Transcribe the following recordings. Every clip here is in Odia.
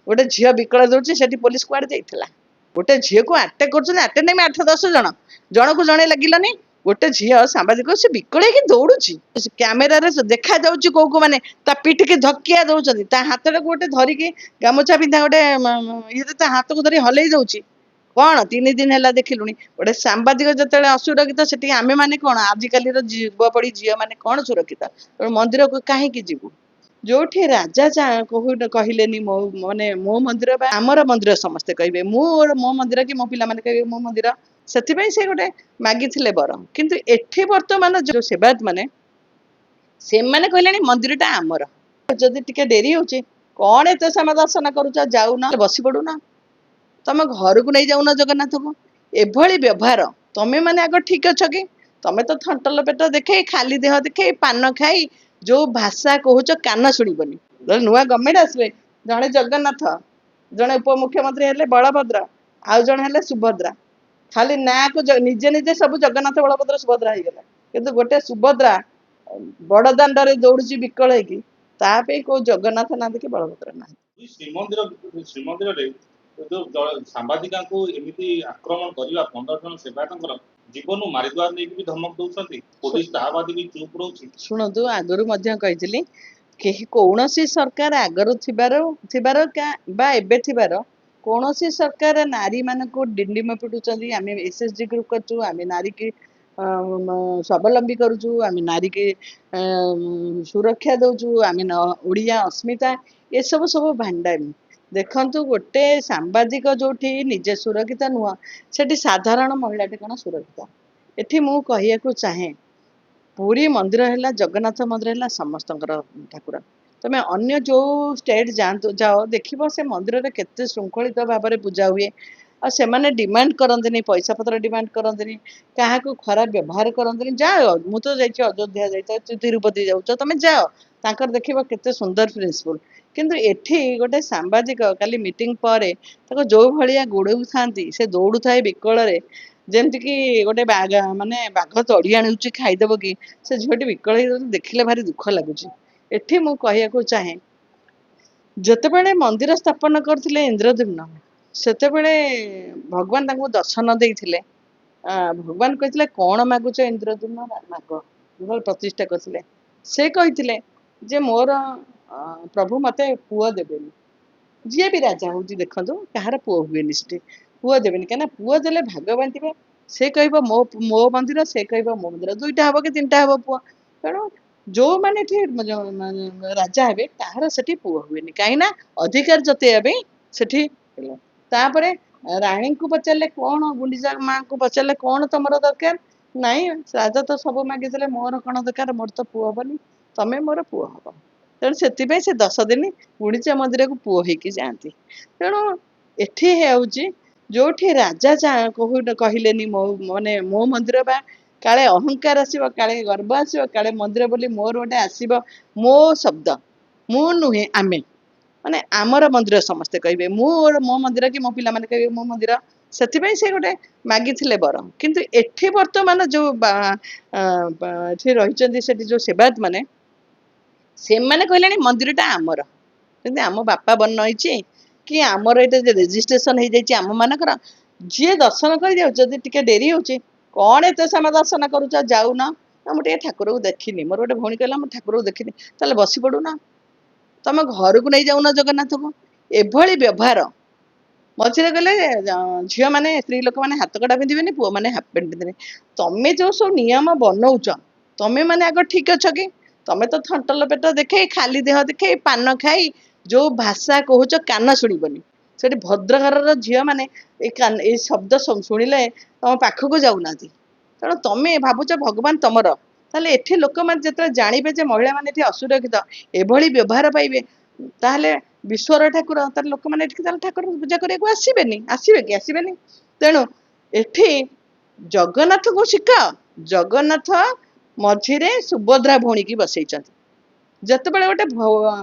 गोटे झील विकल दौड़ से पुलिस कुआड़े जाइला गोटे झील को आटेक कर आटे टाइम 8-10 जन जन को जड़े लगिलानी गोटे झील सांबादिक से विकल दौड़ी क्यामेर देखा जाऊँगी कौ कौ मैंने पिठ के धक्या दौरान हाथ टाक गोटे धरिकी गामुछा पिंधा गोटे ये हाथ को धरी हल्ई जाऊँगी कौन 3 दिन है देखिलुणी गोटे सांबादिक जो असुरक्षित से आम मैंने कौन आजिकल युवपीढ़ी झील मैंने कौन सुरक्षित मंदिर को कहीं जीवु जो राजा कहले मो माने मो मंदिर आमर मंदिर समस्ते कहे मो मंदिर कि मो पिला कहे मो मंदिर से गोटे मागिले बर किंतु एठी वर्तमान जो सेवायत माने से माने कहले मंदिर टा आमर जदि टिके डेरी होचे कौन एत समय दर्शन करूच जाऊना बसी पड़ूना तुम घर को नहीं जाऊन जगन्नाथ को एभली व्यवहार तमें मैंने आग ठीक अच्छ कि तमें तो थंटल पेट देखे खाली देह देखे पान खाई जो भाषा कहूच कान शुणबनी नुआ गवर्नमेंट आसवे जड़े जगन्नाथ जड़े उपमुख्यमंत्री हेले बलभद्र आउ जड़े हेले सुभद्रा खाली ना को निजे निजे सब जगन्नाथ बलभद्र सुभद्रा हो गला किंतु गोटे सुभद्रा बड़ दांडे दौड़ी विकल होगी कौ जगन्नाथ ना देखिए बलभद्र ना श्रीमंदिर जो सांबादिका एमती आक्रमण करवा 15 जन सेवायत जीवन मारिदेवा नहीं भी धमक दौरान पुलिस ताबाद भी चुप रोचे शुणु आगुरी कही कहीं कौन सरकार आगर कौन सरकार नारी मान को डिंडिम पिटुंट आम एसएचजी ग्रुप करूँ आम नारी की स्वावलंबी करूँ आम नारी की सुरक्षा दौचु आम ओडिया अस्मिता ये सब सब भांडामी देखु गोटे सांबादिक जो निजे सुरक्षित नुह से साधारण महिला कौन सुरक्षित एटी मु कहया चाहे पुरी मंदिर है जगन्नाथ मंदिर है समस्त ठाकुर तमें अन्य जो स्टेट जाओ देख से मंदिर में केते श्रृंखलित भाव में पूजा हुए आ से माने डिमांड करते पैसा पत्र डिमांड करते क्या खराब व्यवहार करते जाओ मु तो जाइए अयोध्या जाइए तिरुपति जाऊँ तुम जाओ तांकर देखिबो केते सुंदर प्रिंसिपल किंतु एठी गोटे सांबादिक काली मीटिंग पर जो भाया गोड़ऊ था से दौड़ू थाए विकल जमती कि गोटे माने बाघ तड़ी आणुची खाईदेव कि से झीटी विकल देखिले भारी दुख लगुच एठी मु कहया चाहे जितेबले मंदिर स्थापन करते इंद्रद्युम्न सेतेबले भगवान तांको दर्शन देइथिले भगवान कहते कौन मागुच इंद्रद्युम्न माग प्रतिष्ठा करते से कही जे मोर प्रभु मत पुआ देवेनि जी भी राजा हूँ देखो कहार पुआ हुए पुआ देवेनि कहीं पुआ देले भाग बांटे से कह मो मो मंदिर से कह मो मंदिर 2टा हम कि 3टा हम पुआ तेणु जो मैंने राजा हे कहार से पुआ हुए कहीं अधिकार जतेवा से राणी को पचारे कौन गुंडीचा माँ को पचारे कौन तुम दरकार नाई राजा तो सब मागिदे मोर कौन दरकार मोर तो पुआ हेनी तमें मोर पुआ हम तेणु से 10 दिन गुंडीचा मंदिर को पुआ होकी जाती तेणु एठी है जो राजा कहले मो माने मो मंदिर बा काले अहंकार आसो काले गर्व आसो काले मंदिर बोली मोर गोटे आसो मो शब्द मु नुहे आमे माने आमर मंदिर समस्ते कहे मो मंदिर कि मो पिला माने कहे मो मंदिर से गोटे मागिले बर किंतु एठी वर्तमान जो रही जो सेवायत माने से माने कहले मंदिर टा आमर कि आम बापा बन कि आमर ये रेजिस्ट्रेशन हो जाए आम मानकर जी दर्शन कर टे डेरी होचे कौन एत समय दर्शन करूच जाऊना मुझे ठाकुर को देखनी मोर गोटे भौणी कहला मुझे ठाकुर को देखनी ताले बसी पड़ूना तुम घर को नहीं जाऊन जगन्नाथ को एभली व्यवहार मझे गले झील मैंने स्त्री लोक मैंने हाथ कटा पिंधे पुआ मैंने हाफ पैंट पिंधे तुम्हें जो सब नियम बनौच तुम्हें मैंने आग ठीक अच्छ कि तमें तो थंटल पेट देखे खाली देह देखे पान खाई जो भाषा कहूच कान शुणबनी से भद्रघर झील मैंने ये शब्द शुणिले तुम पाखक जाऊना तेणु तुम्हें भावुच भगवान तुमर ताले एठी लोक मैंने जो जानवे जे महिला मैंने असुरक्षित एभली व्यवहार पाइबे ताहले विश्वर ठाकुर तार लोक मैंने ठाकुर पूजा करने आसबेनि आसबे कि आसबेनि तेणु एठी जगन्नाथ को शिखाओ जगन्नाथ मझिरे सुभद्रा भौणी की बसई जितेबाला गोटे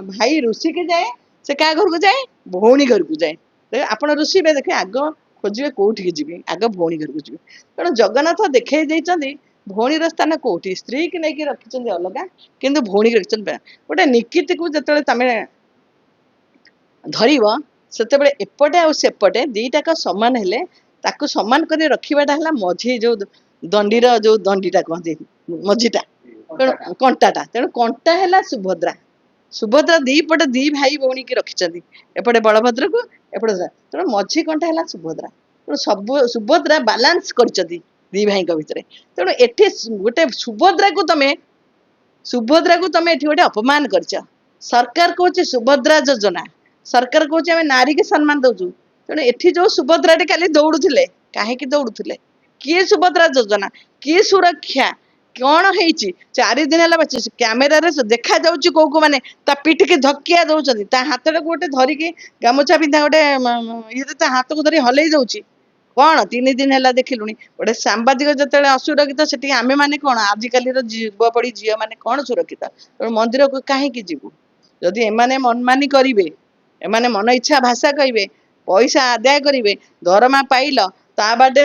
भाई ऋषि के जाए से क्या घर को जाए भौणी घर को जाए आप ऋषि देखे आग खोजे कौटी जी आग भौणी घर को जी तेणु जगन्नाथ देखे भौणी स्थान कौटी स्त्री की नहीं रखी अलग कि भौणी रखी गोटे निकित को जो तुम धरब ସେତେବେଳେ ଏପଟେ ଆଉ ସେପଟେ ଦିଟାକ ସମାନ ହେଲେ ତାକୁ ସମାନ କରି ରଖିବାଟା ହେଲା ମଝି ଯୋଉ ଦଣ୍ଡିର ଯୋଉ ଦଣ୍ଡିଟା କହନ୍ତି ମଝିଟା ତେଣୁ କଣ୍ଟାଟା ତେଣୁ କଣ୍ଟା ହେଲା ସୁଭଦ୍ରା। ସୁଭଦ୍ରା ଦି ପଟେ ଦି ଭାଇ ଭଉଣୀ କି ରଖିଛନ୍ତି ଏପଟେ ବଳଭଦ୍ରକୁ ଏପଟେ ତେଣୁ ମଝି କଣ୍ଟା ହେଲା ସୁଭଦ୍ରା। ତେଣୁ ସବୁ ସୁଭଦ୍ରା ବାଲାନ୍ସ କରିଛନ୍ତି ଦି ଭାଇଙ୍କ ଭିତରେ। ତେଣୁ ଏଠି ଗୋଟେ ସୁଭଦ୍ରାକୁ ତମେ ଏଠି ଗୋଟେ ଅପମାନ କରିଛ। ସରକାର କହୁଛି ସୁଭଦ୍ରା ଯୋଜନା, ସରକାର କହୁଛି ଆମେ ନାରୀ କି ସମ୍ମାନ ଦଉଛୁ। ତେଣୁ ଏଠି ଯୋଉ ସୁଭଦ୍ରାଟି କାଲି ଦୌଡୁଥିଲେ କାହିଁକି ଦୌଡୁଥିଲେ? କିଏ ସୁଭଦ୍ରା ଯୋଜନା, କିଏ ସୁରକ୍ଷା, କଣ ହେଇଛି? 4 ଦିନ ହେଲା କ୍ୟାମେରାରେ ଦେଖା ଯାଉଛି କୋଉ ମାନେ ତା ପିଠିକି ଧକିଆ ଦଉଛନ୍ତି, ତା ହାତଟାକୁ ଗୋଟେ ଧରିକି ଗାମୁଛା ପିନ୍ଧା ଗୋଟେ ଇଏ ତା ହାତକୁ ଧରି ହଲେଇ ଦଉଛି। କଣ 3 ଦିନ ହେଲା ଦେଖିଲୁଣି। ଗୋଟେ ସାମ୍ବାଦିକ ଯେତେବେଳେ ଅସୁରକ୍ଷିତ ସେଠି ଆମେ ମାନେ କଣ ଆଜିକାଲିର ଯୁବପଢି ଝିଅ ମାନେ କଣ ସୁରକ୍ଷିତ? ତେଣୁ ମନ୍ଦିରକୁ କାହିଁକି ଯିବୁ? ଯଦି ଏମାନେ ମନମାନି କରିବେ, ଏମାନେ ମନ ଇଚ୍ଛା ଭାଷା କହିବେ, ପଇସା ଆଦାୟ କରିବେ, ଦରମା ପାଇଲ ତା ବାଦେ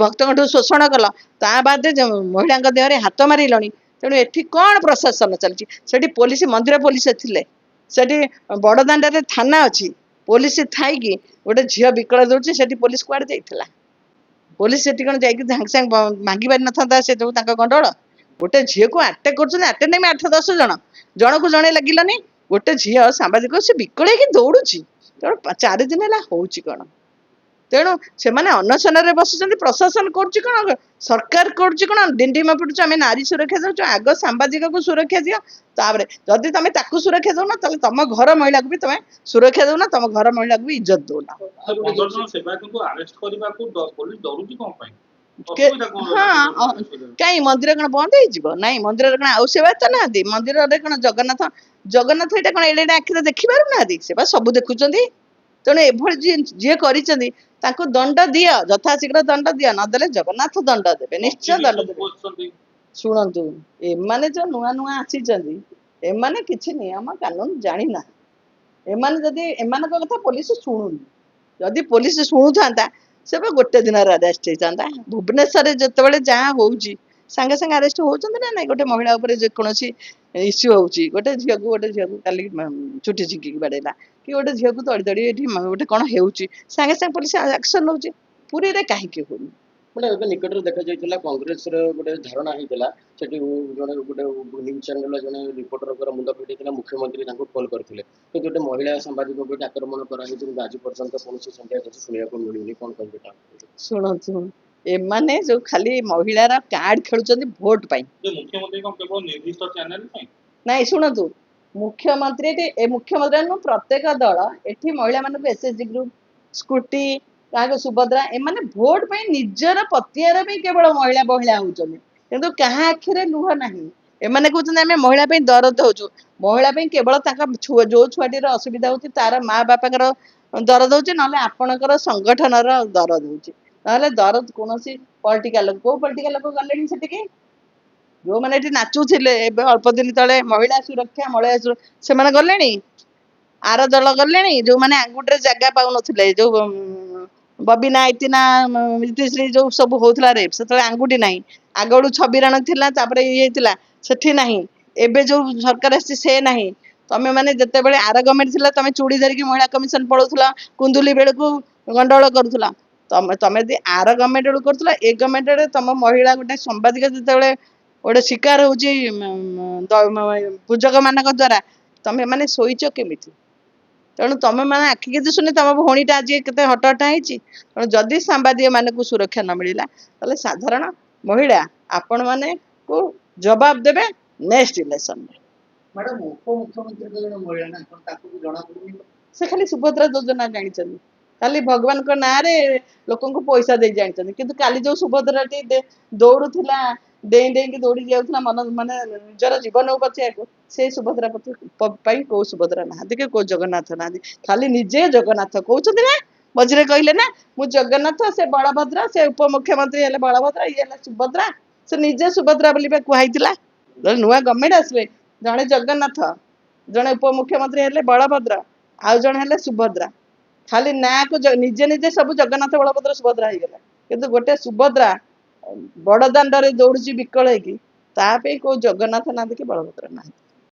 ଭକ୍ତଙ୍କଠୁ ଶୋଷଣ କଲ, ତା ବାଦେ ମହିଳାଙ୍କ ଦେହରେ ହାତ ମାରିଲଣି। ତେଣୁ ଏଠି କଣ ପ୍ରଶାସନ ଚାଲିଛି? ସେଠି ପୋଲିସ, ମନ୍ଦିର ପୋଲିସ ଥିଲେ, ସେଠି ବଡଦାଣ୍ଡରେ ଥାନା ଅଛି, ପୋଲିସ ଥାଇକି ଗୋଟେ ଝିଅ ବିକଳ ଦଉଛି ସେଠି ପୋଲିସ କୁଆଡେ ଯାଇଥିଲା? ପୋଲିସ ସେଠି କଣ ଯାଇକି ସାଙ୍ଗେ ସାଙ୍ଗେ ଭାଙ୍ଗି ପାରି ନଥାନ୍ତା ସେ ଯୋଉ ତାଙ୍କ ଗଣ୍ଡଗୋଳ? ଗୋଟେ ଝିଅକୁ ଆଟାକ୍ କରୁଛନ୍ତି, ଆଟେଣ୍ଡ 8-10 ଜଣ, ଜଣକୁ ଜଣେ ଲାଗିଲାନି। ଗୋଟେ ଝିଅ ସାମ୍ବାଦିକ ସେ ବିକଳ ହେଇକି ଦୌଡୁଛି। ତେଣୁ 4 ଦିନ ହେଲା ହଉଛି କଣ? ତେଣୁ ସେମାନେ ଅନଶନରେ ବସିଛନ୍ତି। ପ୍ରଶାସନ କରୁଛି କଣ, ସରକାର କରୁଛି କଣ? ଡିଣ୍ଡିମ ପିଟୁଛୁ, ଆମେ ନାରୀ ସୁରକ୍ଷା ଦଉଛୁ। ଆଗ ସାମ୍ବାଦିକକୁ ସୁରକ୍ଷା ଦିଅ, ତାପରେ ଯଦି ତମେ ତାକୁ ସୁରକ୍ଷା ଦଉନ ତାହେଲେ ତମ ଘର ମହିଳାକୁ ବି ତମେ ସୁରକ୍ଷା ଦଉନ, ତମ ଘର ମହିଳାକୁ ବି ଇଜ୍ଜତ ଦଉନ। 15 ଜଣ ସେବାୟତଙ୍କୁ ଆରେଷ୍ଟ କରିବାକୁ ପୋଲିସ ଡରୁଛି କଣ ପାଇଁ? ହଁ, କାଇଁ ମନ୍ଦିର କଣ ବନ୍ଦ ହେଇଯିବ? ନାଇଁ, ମନ୍ଦିରରେ କଣ ଆଉ ସେବାୟତ ନାହାନ୍ତି? ମନ୍ଦିରରେ କଣ ଜଗନ୍ନାଥ ଏଇଟା କଣ ଏଡେ ଏଡେ ଆଖିରେ ଦେଖି ପାରୁନାହାନ୍ତି? ସେ ବା ସବୁ ଦେଖୁଛନ୍ତି। ତେଣୁ ଏଭଳି ଯିଏ କରିଛନ୍ତି ତାଙ୍କୁ ଦଣ୍ଡ ଦିଅ, ଯଥାଶୀଘ୍ର ଦଣ୍ଡ ଦିଅ, ନଦେଲେ ଜଗନ୍ନାଥ ଦଣ୍ଡ ଦେବେ, ନିଶ୍ଚୟ ଦଣ୍ଡ ଦେବେ। ଶୁଣନ୍ତୁ, ଏମାନେ ଯୋଉ ନୂଆ ନୂଆ ଆସିଛନ୍ତି ଏମାନେ କିଛି ନିୟମ କାନୁନ ଜାଣିନାହାନ୍ତି। ଏମାନେ ଯଦି ଏମାନଙ୍କ କଥା ପୋଲିସ ଶୁଣୁନି, ଯଦି ପୋଲିସ ଶୁଣୁଥାନ୍ତା ସେ ବା ଗୋଟେ ଦିନରେ ଆରେଷ୍ଟ ହେଇଥାନ୍ତା। ଭୁବନେଶ୍ୱରରେ ଯେତେବେଳେ ଯାହା ହଉଛି ସାଙ୍ଗେ ସାଙ୍ଗେ ଆରେଷ୍ଟ ହଉଛନ୍ତି ନା ନାଇଁ? ଗୋଟେ ମହିଳା ଉପରେ ଯେକୌଣସି ଇସ୍ୟୁ ହଉଛି, ଗୋଟେ ଝିଅକୁ କାଲି ଚୁଟି ଝିଙ୍କିକି ବାଡେଇଲା, କି ଗୋଟେ ଝିଅକୁ ତଡ଼ି ତଡ଼ି ଏଠି ଗୋଟେ କଣ ହେଉଛି, ସାଙ୍ଗେ ସାଙ୍ଗେ ପୋଲିସ ଆକ୍ସନ ନଉଛି। ପୁରୀରେ କାହିଁକି ହଉନି? ମାନେ ଏବେ ନିକଟରେ ଦେଖାଯାଇଥିଲା କଂଗ୍ରେସର ଗୋଟେ ଧାରଣା ହେଇଥିଲା, ସେଠି ଜଣେ ଗୋଟେ ନ୍ୟୁଜ୍ ଚ୍ୟାନେଲର ଜଣେ ରିପୋର୍ଟରଙ୍କର ମୁଣ୍ଡ ଫିଟିଥିଲା, ମୁଖ୍ୟମନ୍ତ୍ରୀ ତାଙ୍କୁ ଫୋନ୍ କରିଥିଲେ। କିନ୍ତୁ ଗୋଟେ ମହିଳା ସାମ୍ବାଦିକଙ୍କୁ ଏଠି ଆକ୍ରମଣ କରାହେଇଛି, କିନ୍ତୁ ଆଜି ପର୍ଯ୍ୟନ୍ତ କୌଣସି ସଂଖ୍ୟା କିଛି ଶୁଣିବାକୁ ମିଳୁନି। କଣ କହିବେ ତା? ଶୁଣନ୍ତୁ, ଏମାନେ ଯୋଉ ଖାଲି ମହିଳାର କାର୍ଡ ଖେଳୁଛନ୍ତି ଭୋଟ ପାଇଁ। ମୁଖ୍ୟମନ୍ତ୍ରୀ କଣ କେବଳ ନିର୍ଦ୍ଦିଷ୍ଟ ଚ୍ୟାନେଲ ପାଇଁ? ନାଇଁ, ଶୁଣନ୍ତୁ, ମୁଖ୍ୟମନ୍ତ୍ରୀ ନୁହଁ, ପ୍ରତ୍ୟେକ ଦଳ ଏଠି ମହିଳାମାନଙ୍କୁ ଏସଏଚଜି ଗ୍ରୁପ, ସ୍କୁଟି, କାହାକୁ ସୁଭଦ୍ରା, ଏମାନେ ଭୋଟ ପାଇଁ ନିଜର ପତିଆର ପାଇଁ କେବଳ ମହିଳା ହଉଛନ୍ତି, କିନ୍ତୁ କାହା ଆଖିରେ ଲୁହ ନାହିଁ। ଏମାନେ କହୁଛନ୍ତି ଆମେ ମହିଳା ପାଇଁ ଦରଦ ହଉଛୁ। ମହିଳା ପାଇଁ କେବଳ ତାଙ୍କ ଯୋଉ ଛୁଆଟିର ଅସୁବିଧା ହଉଛି ତାର ମା ବାପାଙ୍କର ଦରଦ ହଉଛି, ନହେଲେ ଆପଣଙ୍କର ସଂଗଠନର ଦରଦ ହଉଛି। ନହେଲେ ଦରଦ କୌଣସି ପଲିଟିକାଲ କୋଉ ପଲିଟିକାଲ ଲୋକ ଗଲେଣି ସେଠିକି? ଯୋଉମାନେ ଏଠି ନାଚୁଥିଲେ ଏବେ ଅଳ୍ପ ଦିନ ତଳେ ମହିଳା ସୁରକ୍ଷା ସେମାନେ ଗଲେଣି? ଆର ଦଳ ଗଲେଣି? ଯୋଉମାନେ ଆଙ୍ଗୁଠିରେ ଜାଗା ପାଉନଥିଲେ, ଯୋଉ ବବିନା ଇତିନା ଇତିଶ୍ରୀ ଯୋଉ ସବୁ ହଉଥିଲା ରେପ୍, ସେତେବେଳେ ଆଙ୍ଗୁଠି ନାହିଁ। ଆଗରୁ ଛବିରାଣ ଥିଲା, ତାପରେ ଇଏ ହେଇଥିଲା, ସେଠି ନାହିଁ। ଏବେ ଯୋଉ ସରକାର ଆସିଛି ସେ ନାହିଁ। ତମେ ମାନେ ଯେତେବେଳେ ଆର ଗଭର୍ଣ୍ଣମେଣ୍ଟ ଥିଲା ତମେ ଚୁଡ଼ି ଧରିକି ମହିଳା କମିଶନ ପଳଉଥିଲା, କୁନ୍ଦୁଲି ବେଳକୁ ଗଣ୍ଡଗୋଳ କରୁଥିଲା। ତମେ ଯଦି ଆର ଗଭର୍ଣ୍ଣମେଣ୍ଟ ବେଳକୁ କରୁଥିଲ, ଏ ଗଭର୍ଣ୍ଣମେଣ୍ଟରେ ତମ ମହିଳା ଗୋଟେ ସାମ୍ବାଦିକ ଯେତେବେଳେ ଗୋଟେ ଶିକାର ହଉଛି ପୂଜକ ମାନଙ୍କ ଦ୍ଵାରା, ତମେ ମାନେ ଶୋଇଛ କେମିତି? ତେଣୁ ତମେ ମାନେ ଆଖିକି ଦିଶୁନି ତମ ଭଉଣୀଟା ଆଜି କେତେ ହଟହଟା ହେଇଛି? ତେଣୁ ଯଦି ସାମ୍ବାଦିକ ମାନଙ୍କୁ ସୁରକ୍ଷା ନ ମିଳିଲା ତାହେଲେ ସାଧାରଣ ମହିଳା ଆପଣ ମାନଙ୍କୁ ଜବାବ ଦେବେ ନେକ୍ସଟ ଇଲେକ୍ସନରେ। ମ୍ୟାଡାମ, ଉପମୁଖ୍ୟମନ୍ତ୍ରୀ ତ ଜଣେ ମହିଳା ନା, ତାକୁ ବି ଜଣାପଡୁନି। ସେ ଖାଲି ସୁଭଦ୍ରା ଯୋଜନା ଜାଣିଛନ୍ତି, ଖାଲି ଭଗବାନଙ୍କ ନାଁରେ ଲୋକଙ୍କୁ ପଇସା ଦେଇ ଜାଣିଛନ୍ତି। କିନ୍ତୁ କାଲି ଯୋଉ ସୁଭଦ୍ରାଟି ଦୌଡୁଥିଲା, ଡେଇଁକି ଦୌଡି ଯାଉଥିଲା ମାନେ ନିଜର ଜୀବନକୁ ବଞ୍ଚେଇବାକୁ, ସେଇ ସୁଭଦ୍ରା ପାଇଁ କୋଉ ସୁଭଦ୍ରା ନାହାନ୍ତି କି କୋଉ ଜଗନ୍ନାଥ ନାହାନ୍ତି। ଖାଲି ନିଜେ ଜଗନ୍ନାଥ କହୁଛନ୍ତି ନା, ମଝିରେ କହିଲେ ନା ମୁଁ ଜଗନ୍ନାଥ, ସେ ବଳଭଦ୍ର, ସେ ଉପମୁଖ୍ୟମନ୍ତ୍ରୀ ହେଲେ ବଳଭଦ୍ର, ଇଏ ହେଲେ ସୁଭଦ୍ରା। ସେ ନିଜେ ସୁଭଦ୍ରା ବୋଲି କୁହାଇଥିଲା। ନୂଆ ଗଭର୍ଣ୍ଣମେଣ୍ଟ ଆସିବେ, ଜଣେ ଜଗନ୍ନାଥ, ଜଣେ ଉପମୁଖ୍ୟମନ୍ତ୍ରୀ ହେଲେ ବଳଭଦ୍ର, ଆଉ ଜଣେ ହେଲେ ସୁଭଦ୍ରା। ଖାଲି ନାଁକୁ ନିଜେ ନିଜେ ସବୁ ଜଗନ୍ନାଥ ବଳଭଦ୍ର ସୁଭଦ୍ରା ହେଇଗଲା, କିନ୍ତୁ ଗୋଟେ ସୁଭଦ୍ରା ବଡ ଦାଣ୍ଡରେ ଦୌଡୁଛି ବିକଳ ହେଇକି, ତା ପାଇଁ କୋଉ ଜଗନ୍ନାଥ ନାହାନ୍ତି କି ବଳଭଦ୍ର ନାହାନ୍ତି।